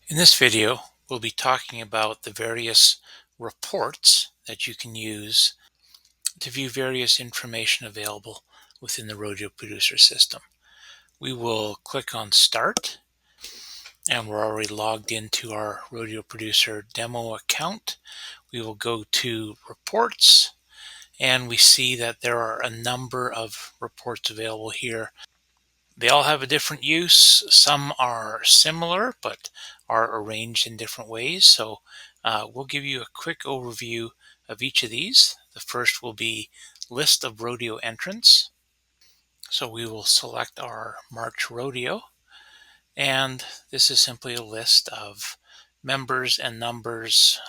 In this video, we'll be talking about the various reports that you can use to view various information available within the Rodeo Producer system. We will click on Start, and we're already logged into our Rodeo Producer demo account. We will go to Reports, and we see that there are a number of reports available here. They all have a different use. Some are similar, but are arranged in different ways. So we'll give you a quick overview of each of these. The first will be List of Rodeo Entrants. So we will select our March Rodeo. And this is simply a list of members and numbers,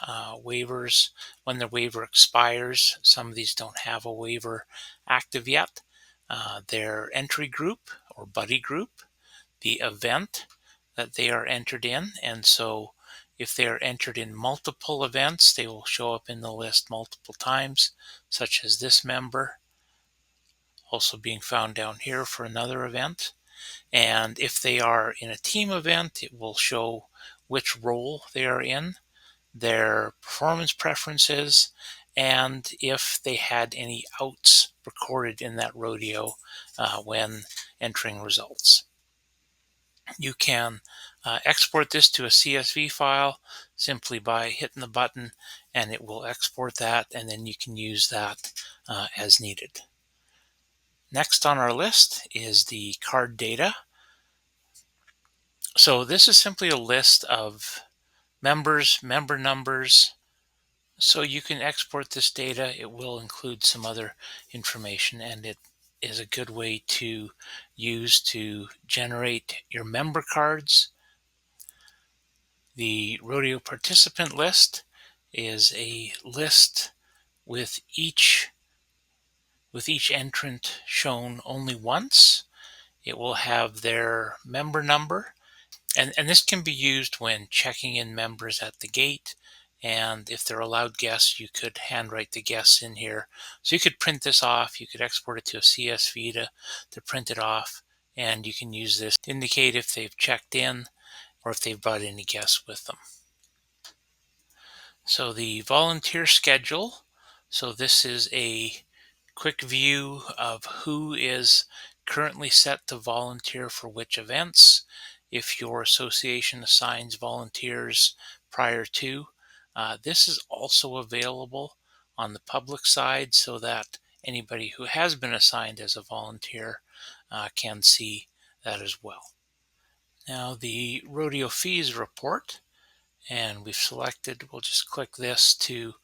waivers, when the waiver expires. Some of these don't have a waiver active yet. Their entry group or buddy group, the event that they are entered in. And so if they are entered in multiple events, they will show up in the list multiple times, such as this member, also being found down here for another event. And if they are in a team event, it will show which role they are in, their performance preferences, and if they had any outs recorded in that rodeo when entering results. You can export this to a CSV file simply by hitting the button, and it will export that, and then you can use that as needed. Next on our list is the card data. So this is simply a list of members, member numbers. So you can export this data. It will include some other information, and it is a good way to use to generate your member cards. The rodeo participant list is a list with each entrant shown only once. It will have their member number. And this can be used when checking in members at the gate. And if they're allowed guests, you could handwrite the guests in here. So you could print this off. You could export it to a CSV to print it off. And you can use this to indicate if they've checked in or if they've brought any guests with them. So the volunteer schedule. So this is a quick view of who is currently set to volunteer for which events. If your association assigns volunteers prior to, this is also available on the public side so that anybody who has been assigned as a volunteer can see that as well. Now the Rodeo Fees report, and we've selected, we'll just click this to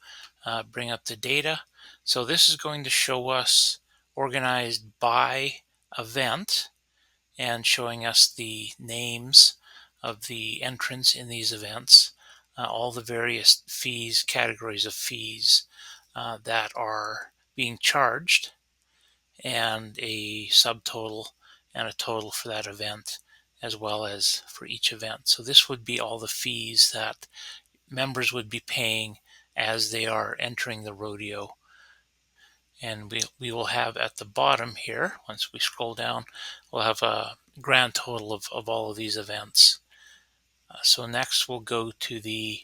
bring up the data. So this is going to show us organized by event and showing us the names of the entrants in these events, all the various fees, categories of fees that are being charged, and a subtotal and a total for that event, as well as for each event. So this would be all the fees that members would be paying as they are entering the rodeo. And we will have at the bottom here, once we scroll down, we'll have a grand total of all of these events. So next we'll go to the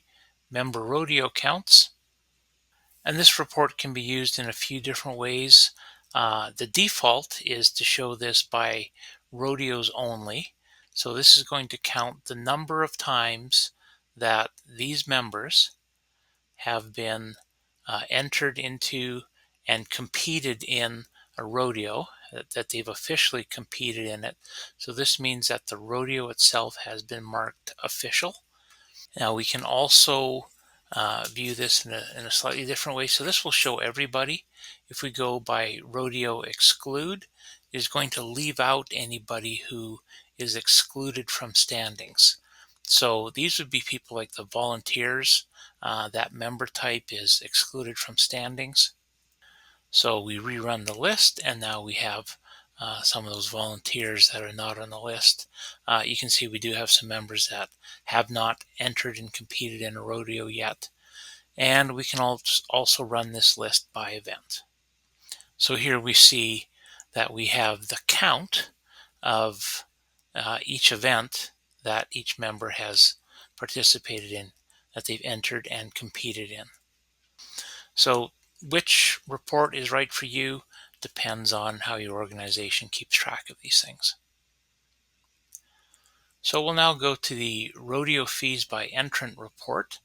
member rodeo counts. And this report can be used in a few different ways. The default is to show this by rodeos only. So this is going to count the number of times that these members have been entered into and competed in a rodeo, that they've officially competed in it. So this means that the rodeo itself has been marked official. Now we can also view this in a slightly different way. So this will show everybody. If we go by rodeo exclude, it is going to leave out anybody who is excluded from standings. So these would be people like the volunteers. That member type is excluded from standings. So we rerun the list, and now we have some of those volunteers that are not on the list. You can see we do have some members that have not entered and competed in a rodeo yet. And we can also run this list by event. So here we see that we have the count of each event that each member has participated in, that they've entered and competed in. So which report is right for you depends on how your organization keeps track of these things. So we'll now go to the Rodeo Fees by Entrant report.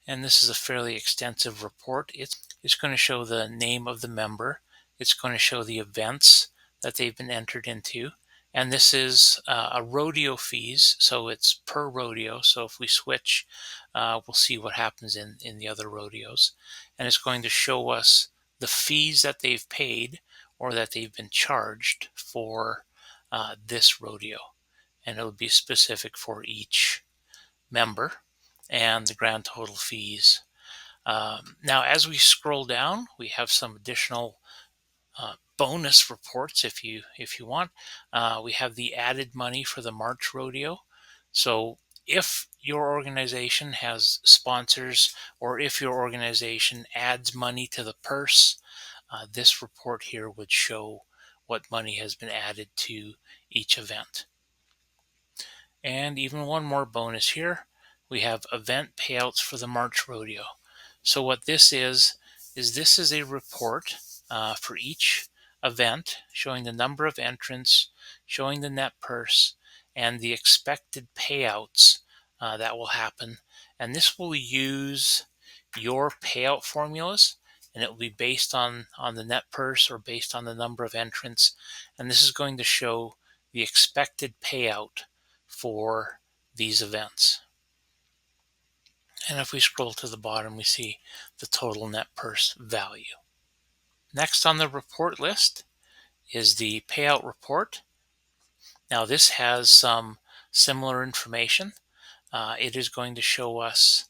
And this is a fairly extensive report. It's going to show the name of the member. It's going to show the events that they've been entered into. And this is a rodeo fees, so it's per rodeo. So if we switch, we'll see what happens in the other rodeos. And it's going to show us the fees that they've paid or that they've been charged for this rodeo. And it'll be specific for each member and the grand total fees. Now, as we scroll down, we have some additional bonus reports if you want. We have the added money for the March rodeo. So if your organization has sponsors or if your organization adds money to the purse, this report here would show what money has been added to each event. And even one more bonus here. We have event payouts for the March rodeo. So what this is this is a report for each event showing the number of entrants, showing the net purse, and the expected payouts that will happen. And this will use your payout formulas, and it will be based on the net purse or based on the number of entrants. And this is going to show the expected payout for these events. And if we scroll to the bottom, we see the total net purse value. Next on the report list is the payout report. Now this has some similar information. It is going to show us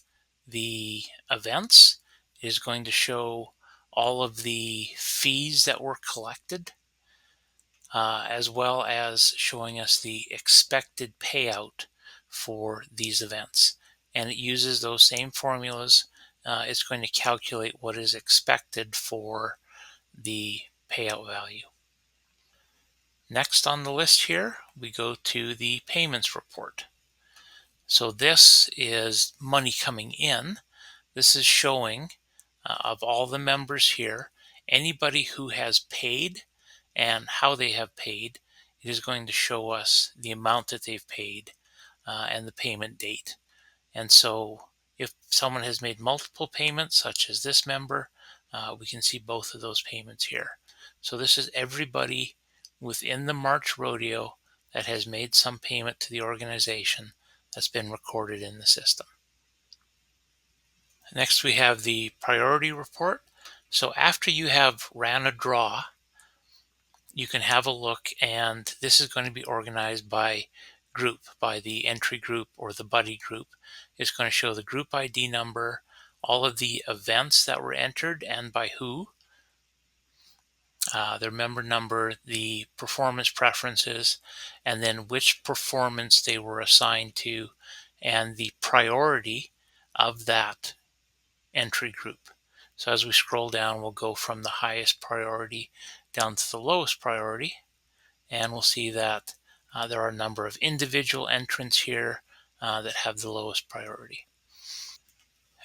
the events. It is going to show all of the fees that were collected, as well as showing us the expected payout for these events. And it uses those same formulas. It's going to calculate what is expected for the payout value. Next on the list here, we go to the payments report. So this is money coming in. This is showing of all the members here, anybody who has paid and how they have paid. It is going to show us the amount that they've paid and the payment date. And so if someone has made multiple payments, such as this member, we can see both of those payments here. So this is everybody within the March rodeo that has made some payment to the organization that's been recorded in the system. Next, we have the priority report. So after you have ran a draw, you can have a look, and this is going to be organized by group, by the entry group or the buddy group. It's going to show the group ID number, all of the events that were entered and by who, their member number, the performance preferences, and then which performance they were assigned to, and the priority of that entry group. So as we scroll down, we'll go from the highest priority down to the lowest priority, and we'll see that there are a number of individual entrants here that have the lowest priority.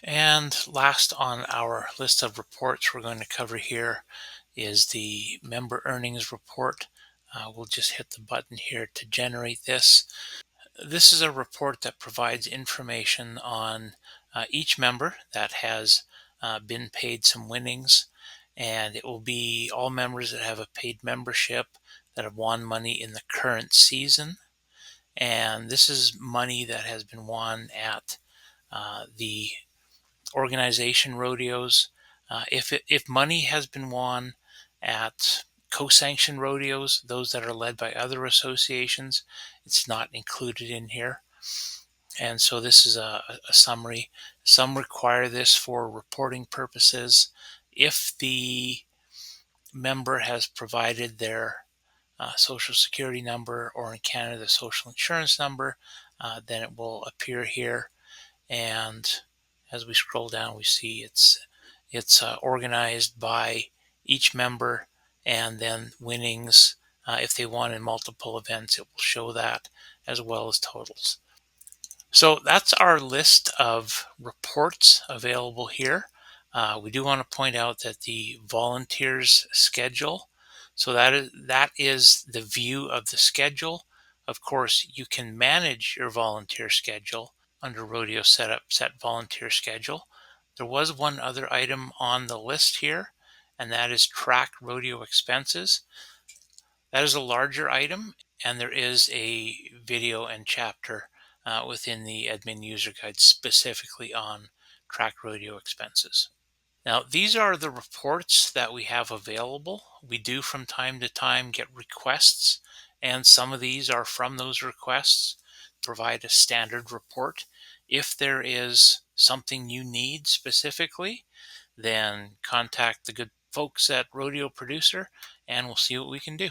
And last on our list of reports we're going to cover here is the member earnings report. We'll just hit the button here to generate this. This is a report that provides information on each member that has been paid some winnings, and it will be all members that have a paid membership that have won money in the current season. And this is money that has been won at the organization rodeos. If money has been won at co-sanctioned rodeos, those that are led by other associations, it's not included in here. And so this is a summary. Some require this for reporting purposes. If the member has provided their social security number, or in Canada, the social insurance number, then it will appear here. And as we scroll down, we see it's organized by each member, and then winnings. If they won in multiple events, it will show that, as well as totals. So that's our list of reports available here. We do want to point out that the volunteers schedule, so that is the view of the schedule. Of course, you can manage your volunteer schedule under Rodeo Setup, Set Volunteer Schedule. There was one other item on the list here, and that is track rodeo expenses. That is a larger item, and there is a video and chapter within the admin user guide specifically on track rodeo expenses. Now, these are the reports that we have available. We do from time to time get requests, and some of these are from those requests. Provide a standard report. If there is something you need specifically, then contact the good folks at Rodeo Producer and we'll see what we can do.